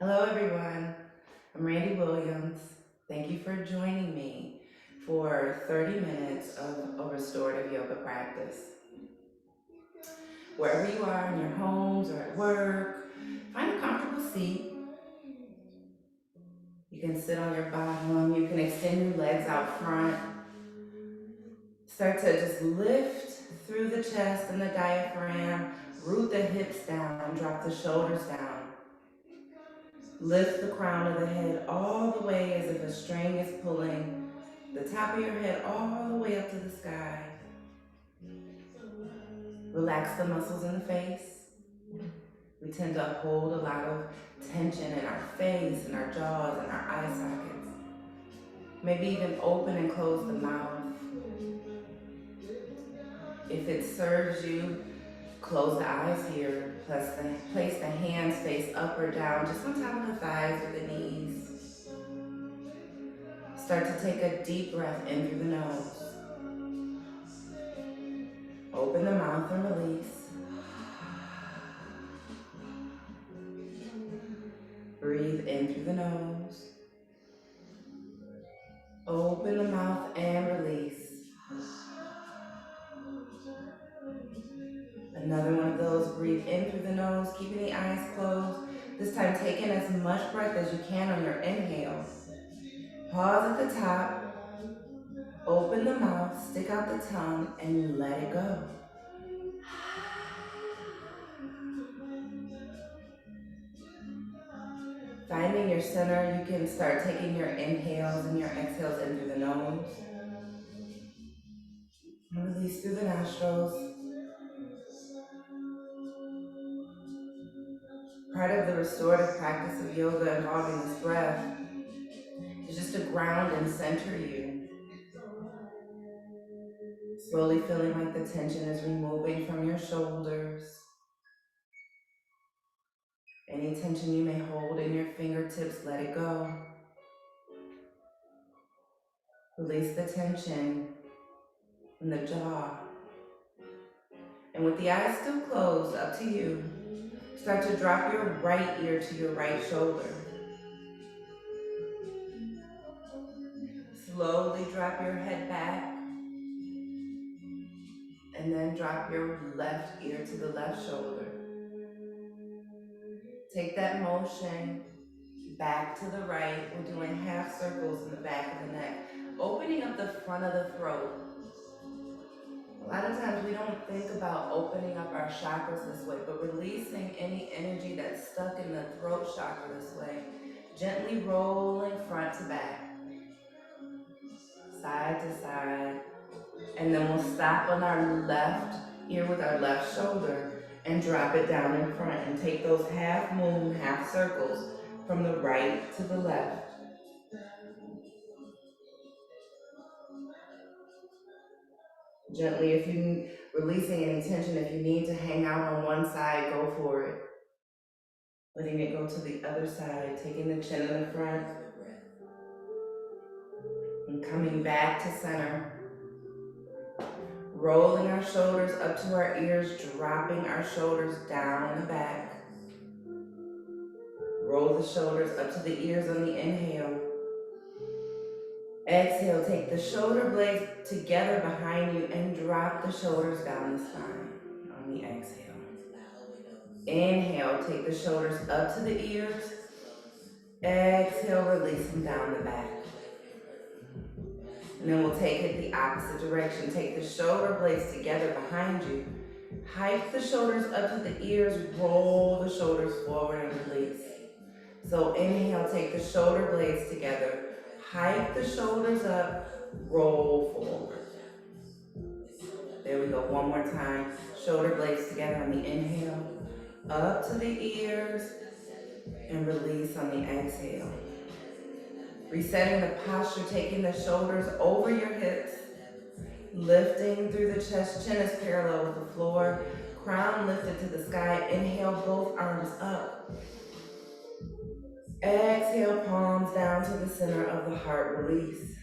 Hello, everyone. I'm Randi Williams. Thank you for joining me for 30 minutes of a restorative yoga practice. Wherever you are in your homes or at work, find a comfortable seat. You can sit on your bottom. You can extend your legs out front. Start to just lift through the chest and the diaphragm. Root the hips down. Drop the shoulders down. Lift the crown of the head all the way as if a string is pulling the top of your head all the way up to the sky. Relax the muscles in the face. We tend to hold a lot of tension in our face and our jaws and our eye sockets. Maybe even open and close the mouth. If it serves you, close the eyes here. Place the hands face up or down, just on top of the thighs or the knees. Start to take a deep breath in through the nose. Open the mouth and release. Breathe in through the nose. Open the mouth and release. Another one of those. Breathe in through the nose, keeping the eyes closed. This time take in as much breath as you can on your inhale. Pause at the top. Open the mouth, stick out the tongue, and let it go. Finding your center, you can start taking your inhales and your exhales in through the nose. And release through the nostrils. Part of the restorative practice of yoga involving this breath is just to ground and center you. Slowly feeling like the tension is removing from your shoulders. Any tension you may hold in your fingertips, let it go. Release the tension in the jaw. And with the eyes still closed, up to you, start to drop your right ear to your right shoulder. Slowly drop your head back. And then drop your left ear to the left shoulder. Take that motion back to the right. We're doing half circles in the back of the neck, opening up the front of the throat. A lot of times we don't think about opening up our chakras this way, but releasing any energy that's stuck in the throat chakra this way. Gently rolling front to back, side to side. And then we'll stop on our left ear with our left shoulder and drop it down in front and take those half moon, half circles from the right to the left. Gently, if you releasing any tension, if you need to hang out on one side, go for it. Letting it go to the other side, taking the chin in the front and coming back to center. Rolling our shoulders up to our ears, dropping our shoulders down in the back. Roll the shoulders up to the ears on the inhale. Exhale, take the shoulder blades together behind you and drop the shoulders down the spine on the exhale. Inhale, take the shoulders up to the ears. Exhale, release them down the back. And then we'll take it the opposite direction. Take the shoulder blades together behind you. Hike the shoulders up to the ears. Roll the shoulders forward and release. So inhale, take the shoulder blades together. Hike the shoulders up, roll forward. There we go, one more time. Shoulder blades together on the inhale. Up to the ears and release on the exhale. Resetting the posture, taking the shoulders over your hips. Lifting through the chest, chin is parallel with the floor. Crown lifted to the sky. Inhale, both arms up. Exhale, palms down to the center of the heart, release.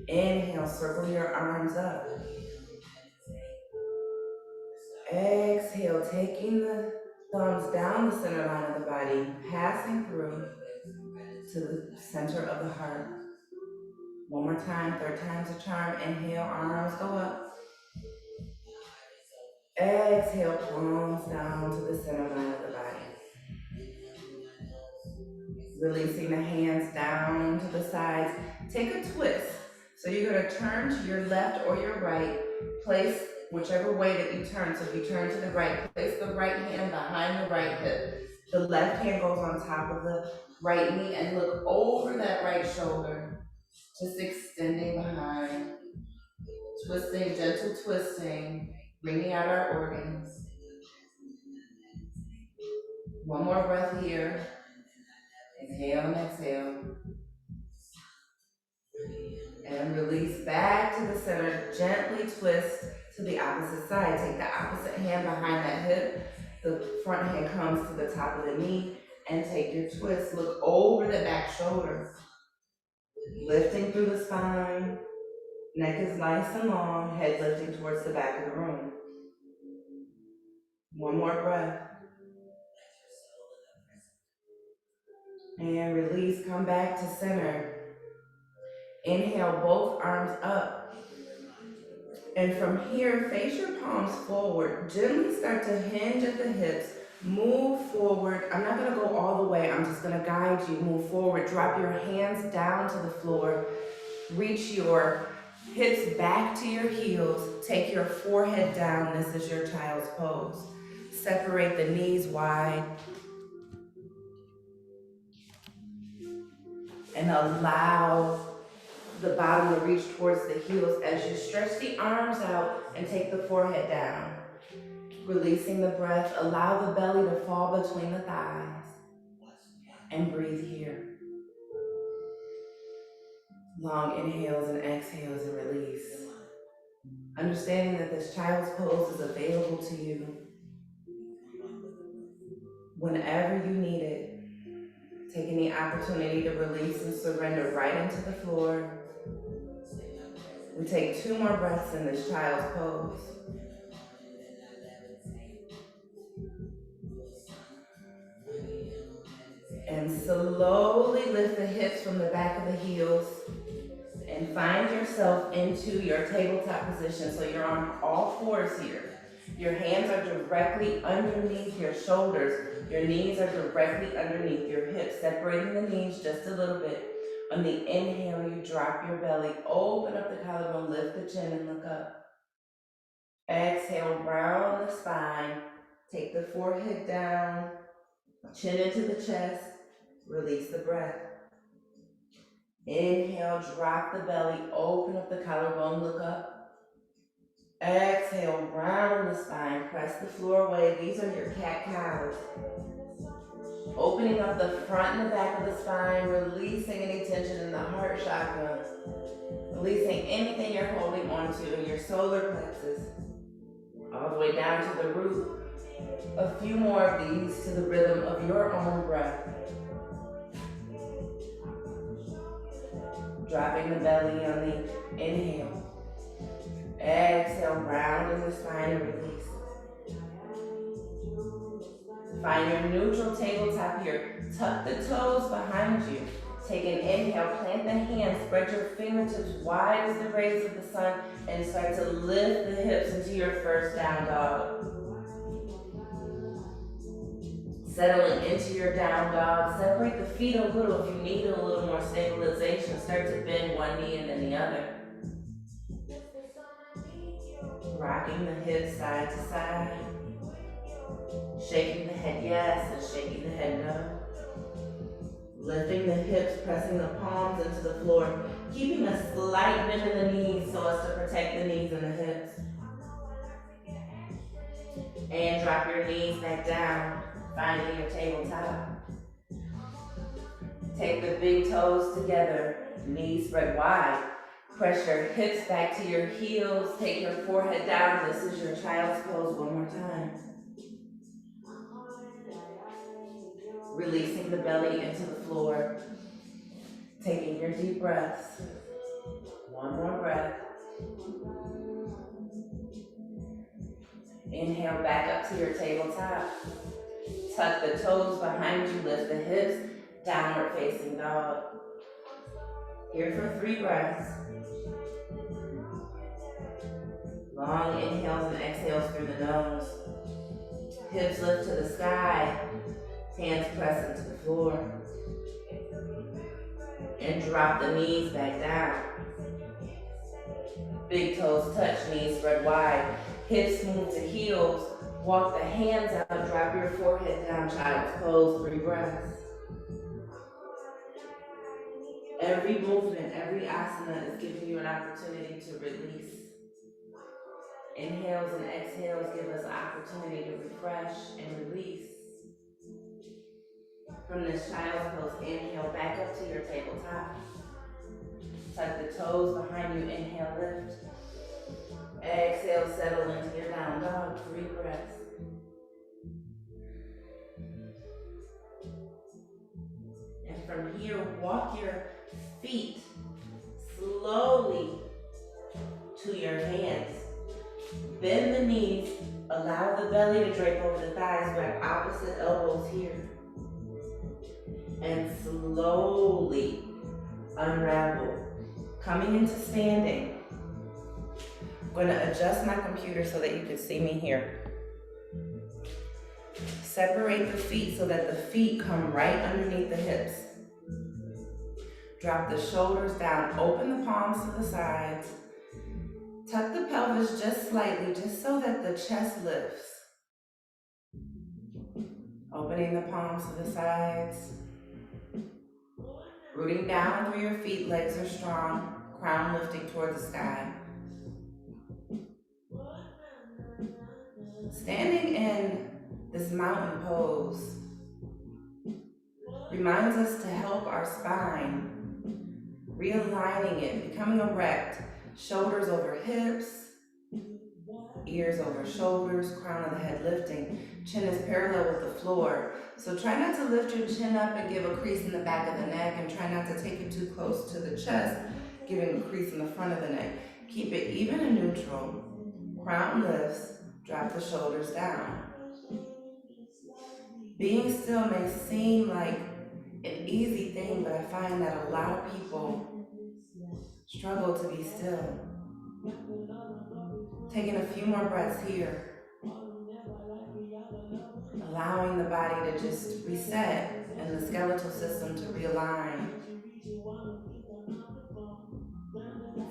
Inhale, circle your arms up. Exhale, taking the Thumbs down the center line of the body, passing through to the center of the heart. One more time, third time's a charm. Inhale, arms go up. Exhale, palms down to the center line of the body. Releasing the hands down to the sides. Take a twist. So you're going to turn to your left or your right. Place whichever way that you turn. So if you turn to the right, place the right hand behind the right hip. The left hand goes on top of the right knee and look over that right shoulder. Just extending behind. Twisting, gentle twisting. Bringing out our organs. One more breath here. Inhale and exhale. And release back to the center. Gently twist to the opposite side. Take the opposite hand behind that hip. The front hand comes to the top of the knee. And take your twist. Look over the back shoulder. Lifting through the spine. Neck is nice and long. Head lifting towards the back of the room. One more breath. And release. Come back to center. Inhale, both arms up. And from here, face your palms forward. Gently start to hinge at the hips. Move forward. I'm not going to go all the way. I'm just going to guide you. Move forward. Drop your hands down to the floor. Reach your hips back to your heels. Take your forehead down. This is your child's pose. Separate the knees wide. And allow the bottom to reach towards the heels as you stretch the arms out and take the forehead down. Releasing the breath, allow the belly to fall between the thighs. And breathe here. Long inhales and exhales and release. Understanding that this child's pose is available to you whenever you need it. Taking the opportunity to release and surrender right into the floor. We take 2 more breaths in this child's pose. And slowly lift the hips from the back of the heels and find yourself into your tabletop position. So you're on all fours here. Your hands are directly underneath your shoulders. Your knees are directly underneath your hips, separating the knees just a little bit. On the inhale, you drop your belly, open up the collarbone, lift the chin and look up. Exhale, round the spine. Take the forehead down, chin into the chest, release the breath. Inhale, drop the belly, open up the collarbone, look up. Exhale, round the spine, press the floor away. These are your cat-cows. Opening up the front and the back of the spine, releasing any tension in the heart chakra. Releasing anything you're holding onto in your solar plexus. All the way down to the root. A few more of these to the rhythm of your own breath. Dropping the belly on the inhale. Exhale, round in the spine and release. Find your neutral tabletop here. Tuck the toes behind you. Take an inhale, plant the hands, spread your fingertips wide as the rays of the sun, and start to lift the hips into your first down dog. Settling into your down dog. Separate the feet a little if you need a little more stabilization. Start to bend one knee and then the other. Rocking the hips side to side. Shaking the head yes and shaking the head no. Lifting the hips, pressing the palms into the floor. Keeping a slight bend in the knees so as to protect the knees and the hips. And drop your knees back down, finding your tabletop. Take the big toes together, knees spread wide. Press your hips back to your heels. Take your forehead down. This is your child's pose one more time. Releasing the belly into the floor. Taking your deep breaths. One more breath. Inhale back up to your tabletop. Tuck the toes behind you, lift the hips, downward facing dog. Here for 3 breaths. Long inhales and exhales through the nose. Hips lift to the sky, hands press into the floor. And drop the knees back down. Big toes touch, knees spread wide. Hips move to heels. Walk the hands out, drop your forehead down, child's pose, 3 breaths. Every movement, every asana is giving you an opportunity to release. Inhales and exhales give us an opportunity to refresh and release. From this child's pose, inhale back up to your tabletop. Tuck the toes behind you, inhale, lift. Exhale, settle into your down dog, 3 breaths. And from here, walk your feet slowly to your hands. Bend the knees, allow the belly to drape over the thighs, grab opposite elbows here. And slowly unravel. Coming into standing. I'm going to adjust my computer so that you can see me here. Separate the feet so that the feet come right underneath the hips. Drop the shoulders down, open the palms to the sides. Tuck the pelvis just slightly, just so that the chest lifts. Opening the palms to the sides. Rooting down through your feet, legs are strong, crown lifting toward the sky. Standing in this mountain pose reminds us to help our spine, realigning it, becoming erect, shoulders over hips, ears over shoulders, crown of the head lifting, chin is parallel with the floor. So try not to lift your chin up and give a crease in the back of the neck, and try not to take it too close to the chest, giving a crease in the front of the neck. Keep it even and neutral. Crown lifts, drop the shoulders down. Being still may seem like an easy thing, but I find that a lot of people struggle to be still. Taking a few more breaths here. Allowing the body to just reset and the skeletal system to realign.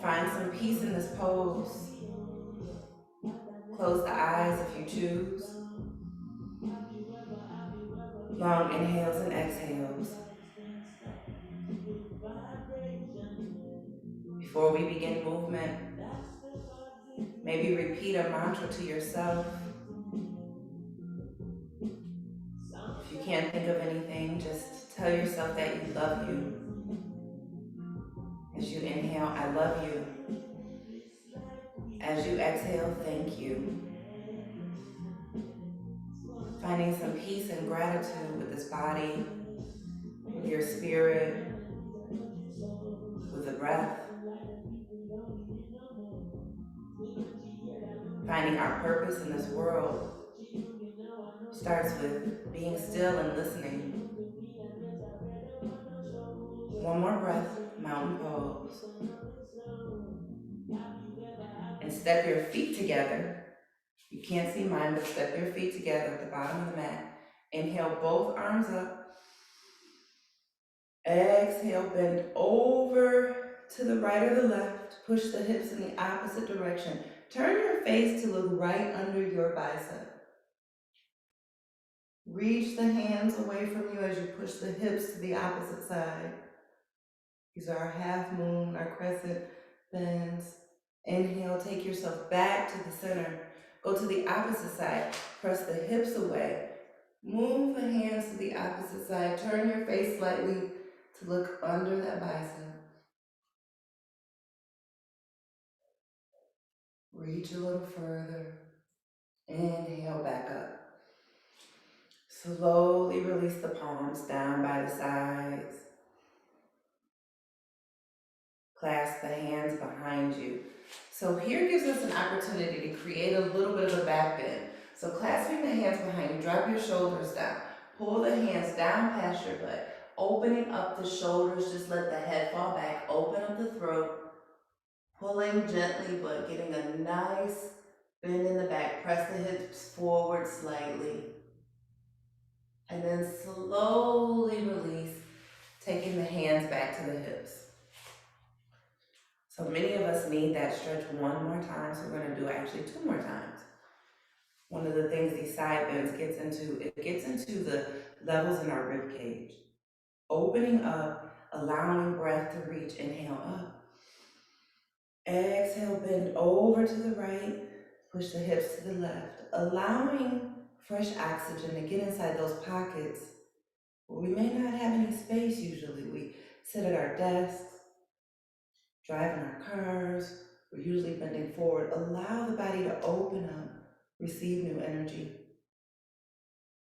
Find some peace in this pose. Close the eyes if you choose. Long inhales and exhales. Before we begin movement, maybe repeat a mantra to yourself. If you can't think of anything, just tell yourself that you love you. As you inhale, I love you. As you exhale, thank you. Finding some peace and gratitude with this body, with your spirit, with the breath. Finding our purpose in this world starts with being still and listening. One more breath, mountain pose. And step your feet together. You can't see mine, but step your feet together at the bottom of the mat. Inhale, both arms up. Exhale, bend over to the right or the left. Push the hips in the opposite direction. Turn your face to look right under your bicep. Reach the hands away from you as you push the hips to the opposite side. These are our half moon, our crescent bends. Inhale, take yourself back to the center. Go to the opposite side. Press the hips away. Move the hands to the opposite side. Turn your face slightly to look under that bicep. Reach a little further. Inhale, back up. Slowly release the palms down by the sides. Clasp the hands behind you. So here gives us an opportunity to create a little bit of a back bend. So clasping the hands behind you, drop your shoulders down. Pull the hands down past your butt, opening up the shoulders, just let the head fall back, open up the throat, pulling gently but getting a nice bend in the back. Press the hips forward slightly. And then slowly release, taking the hands back to the hips. So many of us need that stretch one more time, so we're gonna do actually two more times. One of the things these side bends gets into the levels in our rib cage. Opening up, allowing breath to reach, inhale up. Exhale, bend over to the right, push the hips to the left, allowing fresh oxygen to get inside those pockets where we may not have any space usually. We sit at our desks, drive in our cars, we're usually bending forward. Allow the body to open up, receive new energy.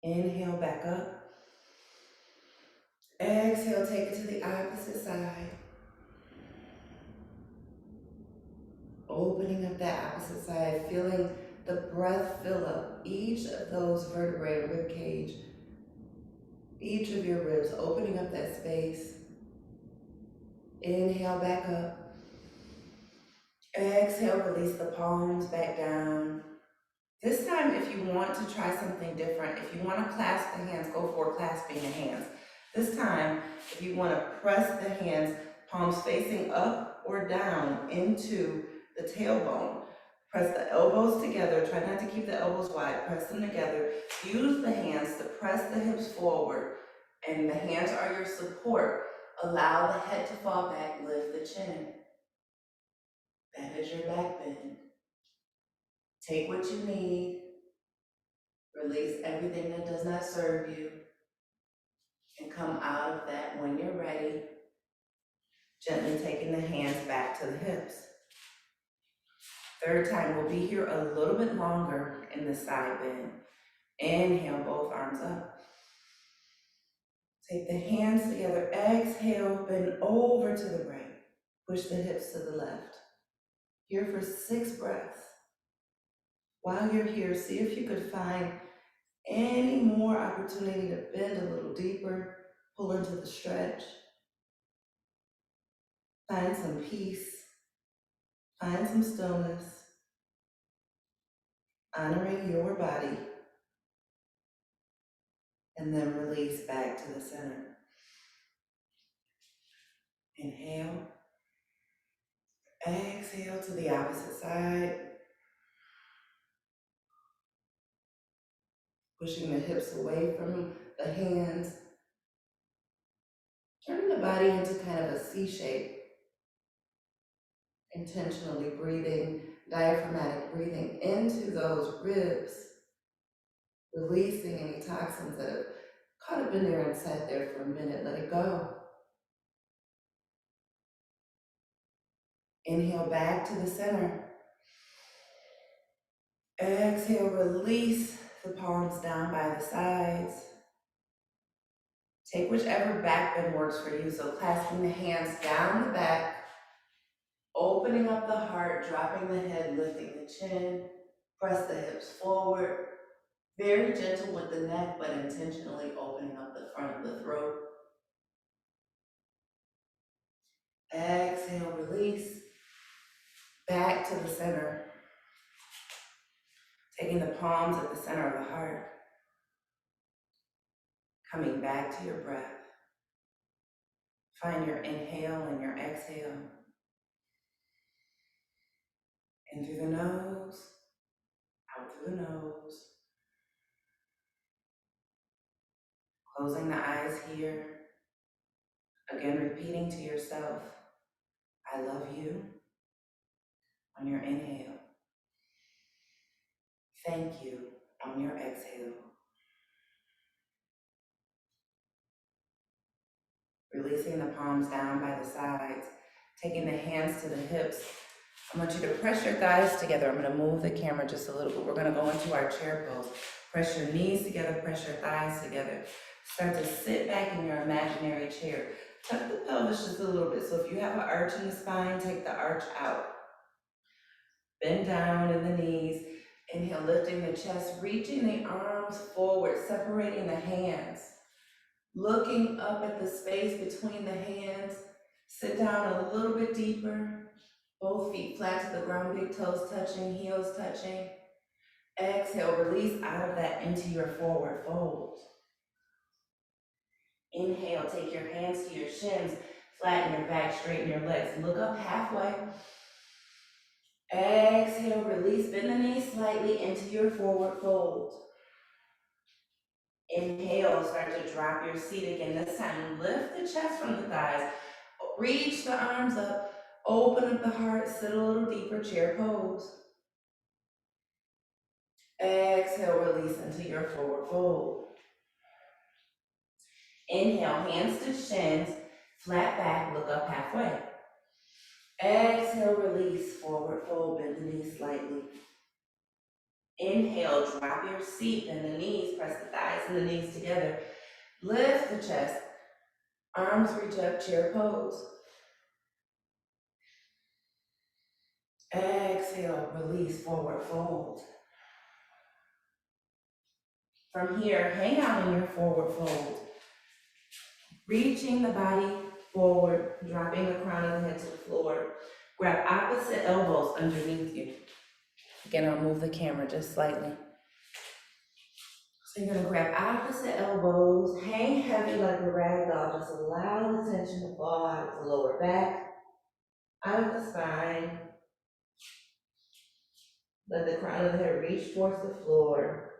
Inhale back up. Exhale, take it to the opposite side. Opening up that opposite side, feeling the breath fill up each of those vertebrae and rib cage, each of your ribs, opening up that space. Inhale back up. Exhale, release the palms back down. This time, if you want to try something different, if you want to clasp the hands, go for clasping the hands. This time, if you want to press the hands, palms facing up or down into the tailbone. Press the elbows together. Try not to keep the elbows wide. Press them together. Use the hands to press the hips forward, and the hands are your support. Allow the head to fall back. Lift the chin. That is your back bend. Take what you need. Release everything that does not serve you. And come out of that when you're ready. Gently taking the hands back to the hips. Third time, we'll be here a little bit longer in the side bend. Inhale, both arms up. Take the hands together. Exhale, bend over to the right. Push the hips to the left. Here for 6 breaths. While you're here, see if you could find any more opportunity to bend a little deeper, pull into the stretch. Find some peace, find some stillness, honoring your body, and then release back to the center. Inhale, exhale to the opposite side, pushing the hips away from the hands, turning the body into kind of a C shape. Intentionally breathing, diaphragmatic breathing into those ribs, releasing any toxins that have caught up in there and sat there for a minute. Let it go. Inhale back to the center. Exhale, release the palms down by the sides. Take whichever back bend works for you. So clasping the hands down the back, opening up the heart, dropping the head, lifting the chin, press the hips forward. Very gentle with the neck, but intentionally opening up the front of the throat. Exhale, release. Back to the center. Taking the palms at the center of the heart. Coming back to your breath. Find your inhale and your exhale. In through the nose, out through the nose. Closing the eyes here. Again, repeating to yourself, I love you, on your inhale. Thank you on your exhale. Releasing the palms down by the sides, taking the hands to the hips. I want you to press your thighs together. I'm going to move the camera just a little bit. We're going to go into our chair pose. Press your knees together, press your thighs together. Start to sit back in your imaginary chair. Tuck the pelvis just a little bit. So if you have an arch in the spine, take the arch out. Bend down in the knees. Inhale, lifting the chest, reaching the arms forward, separating the hands. Looking up at the space between the hands. Sit down a little bit deeper. Both feet flat to the ground, big toes touching, heels touching. Exhale, release out of that into your forward fold. Inhale, take your hands to your shins, flatten your back, straighten your legs. Look up halfway. Exhale, release, bend the knees slightly into your forward fold. Inhale, start to drop your seat again. This time, lift the chest from the thighs. Reach the arms up. Open up the heart. Sit a little deeper. Chair pose. Exhale, release into your forward fold. Inhale, hands to shins. Flat back. Look up halfway. Exhale, release. Forward fold. Bend the knees slightly. Inhale, drop your seat. Bend the knees. Press the thighs and the knees together. Lift the chest. Arms reach up. Chair pose. Exhale, release, forward fold. From here, hang out in your forward fold. Reaching the body forward, dropping the crown of the head to the floor. Grab opposite elbows underneath you. Again, I'll move the camera just slightly. So you're gonna grab opposite elbows, hang heavy like a rag doll. Just allow the tension to fall out of the lower back, out of the spine. Let the crown of the head reach towards the floor.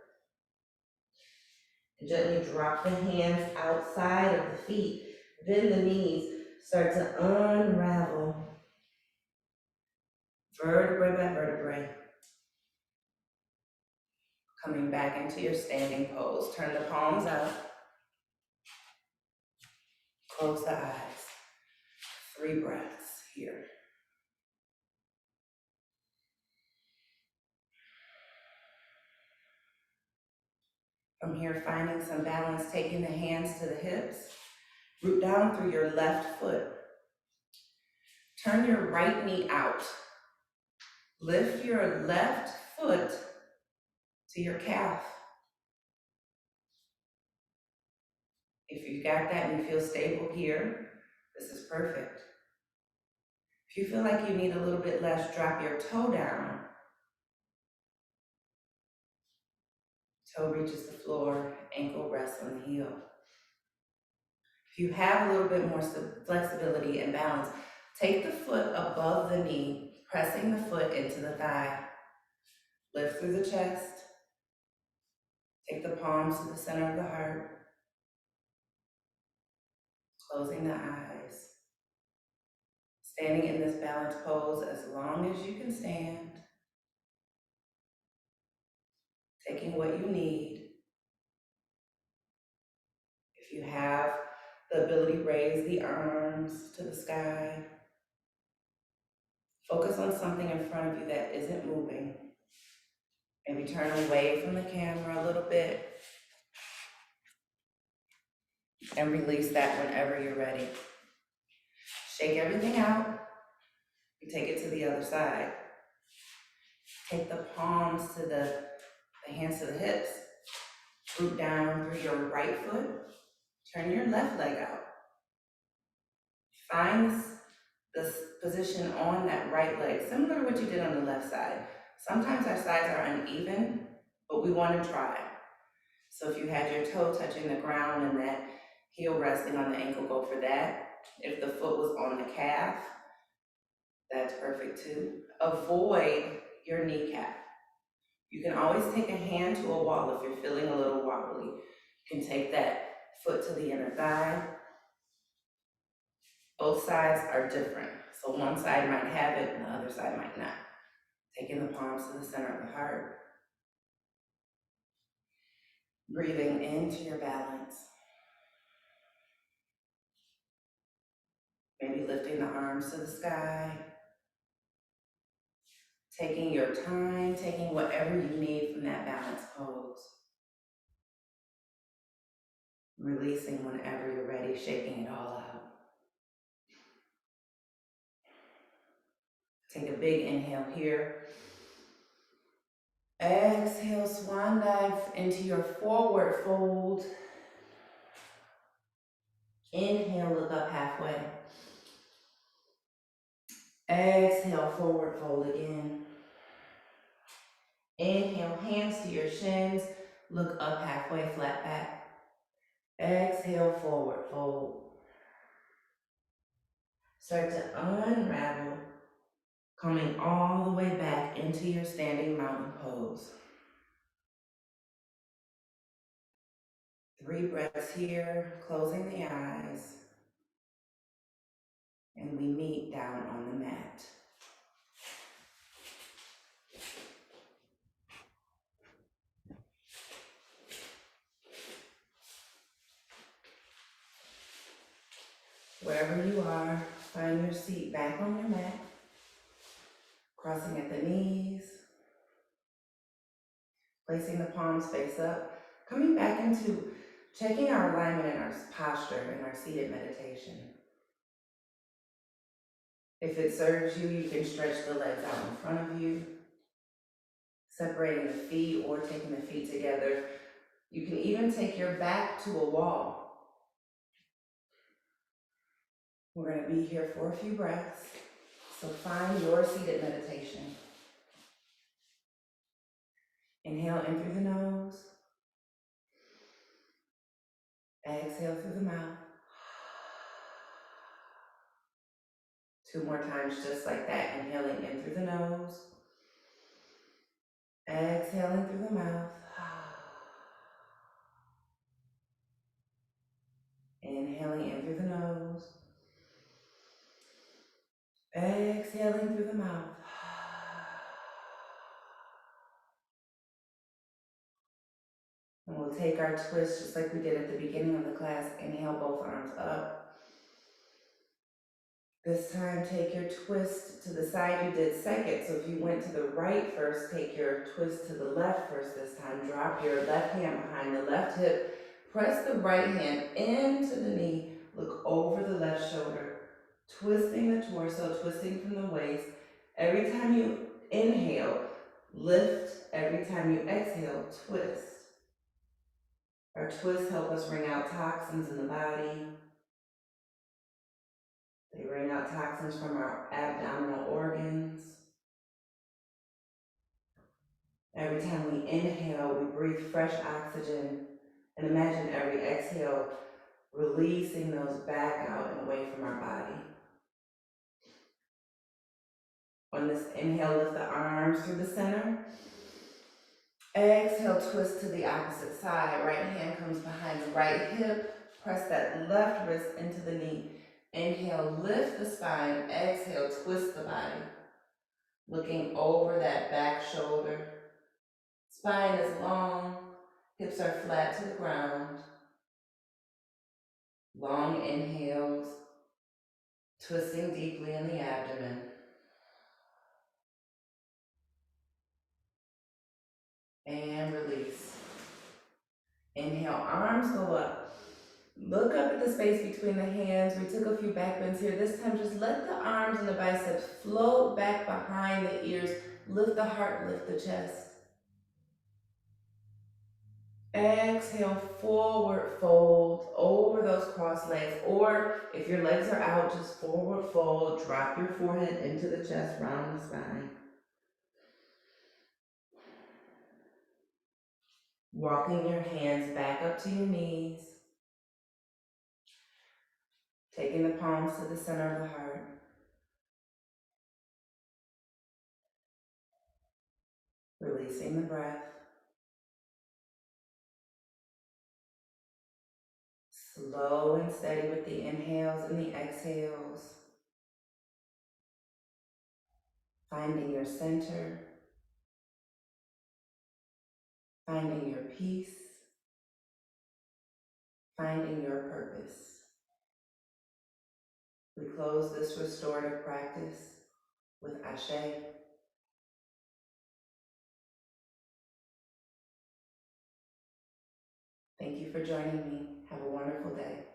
And gently drop the hands outside of the feet. Then the knees start to unravel. Vertebrae by vertebrae. Coming back into your standing pose. Turn the palms out. Close the eyes. 3 breaths here. From here, finding some balance, taking the hands to the hips. Root down through your left foot. Turn your right knee out. Lift your left foot to your calf. If you got that and you feel stable here, this is perfect. If you feel like you need a little bit less, drop your toe down. Toe reaches the floor, ankle rests on the heel. If you have a little bit more flexibility and balance, take the foot above the knee, pressing the foot into the thigh. Lift through the chest. Take the palms to the center of the heart. Closing the eyes. Standing in this balanced pose as long as you can stand. Taking what you need. If you have the ability, raise the arms to the sky. Focus on something in front of you that isn't moving. Maybe turn away from the camera a little bit. And release that whenever you're ready. Shake everything out. And take it to the other side. Take the palms to the hands to the hips. Root down through your right foot. Turn your left leg out. Find this position on that right leg, similar to what you did on the left side. Sometimes our sides are uneven, but we want to try. So if you had your toe touching the ground and that heel resting on the ankle, go for that. If the foot was on the calf, that's perfect too. Avoid your kneecap. You can always take a hand to a wall if you're feeling a little wobbly. You can take that foot to the inner thigh. Both sides are different. So one side might have it and the other side might not. Taking the palms to the center of the heart. Breathing into your balance. Maybe lifting the arms to the sky. Taking your time, taking whatever you need from that balance pose. Releasing whenever you're ready, shaking it all out. Take a big inhale here. Exhale, swan dive into your forward fold. Inhale, look up halfway. Exhale, forward fold again. Inhale, hands to your shins. Look up halfway, flat back. Exhale, forward fold. Start to unravel, coming all the way back into your standing mountain pose. 3 breaths here, closing the eyes, and we meet down on the mat. Wherever you are, find your seat back on your mat, crossing at the knees, placing the palms face up, coming back into checking our alignment and our posture in our seated meditation. If it serves you, you can stretch the legs out in front of you, separating the feet or taking the feet together. You can even take your back to a wall. We're going to be here for a few breaths, so find your seated meditation. Inhale in through the nose. Exhale through the mouth. 2 more times just like that. Inhaling in through the nose. Exhaling through the mouth. Inhaling in through the nose. Exhaling through the mouth. And we'll take our twist just like we did at the beginning of the class. Inhale both arms up. This time, take your twist to the side you did second. So if you went to the right first, take your twist to the left first this time. Drop your left hand behind the left hip. Press the right hand into the knee. Look over the left shoulder. Twisting the torso, twisting from the waist. Every time you inhale, lift. Every time you exhale, twist. Our twists help us wring out toxins in the body. They wring out toxins from our abdominal organs. Every time we inhale, we breathe fresh oxygen. And imagine every exhale, releasing those back out and away from our body. On this inhale, lift the arms through the center. Exhale, twist to the opposite side. Right hand comes behind the right hip. Press that left wrist into the knee. Inhale, lift the spine. Exhale, twist the body. Looking over that back shoulder. Spine is long, hips are flat to the ground. Long inhales, twisting deeply in the abdomen. And release. Inhale, arms go up. Look up at the space between the hands. We took a few back bends here. This time, just let the arms and the biceps float back behind the ears. Lift the heart, lift the chest. Exhale, forward fold over those crossed legs. Or if your legs are out, just forward fold. Drop your forehead into the chest, round the spine. Walking your hands back up to your knees. Taking the palms to the center of the heart. Releasing the breath. Slow and steady with the inhales and the exhales. Finding your center. Finding your peace. Finding your purpose. We close this restorative practice with Ashe. Thank you for joining me. Have a wonderful day.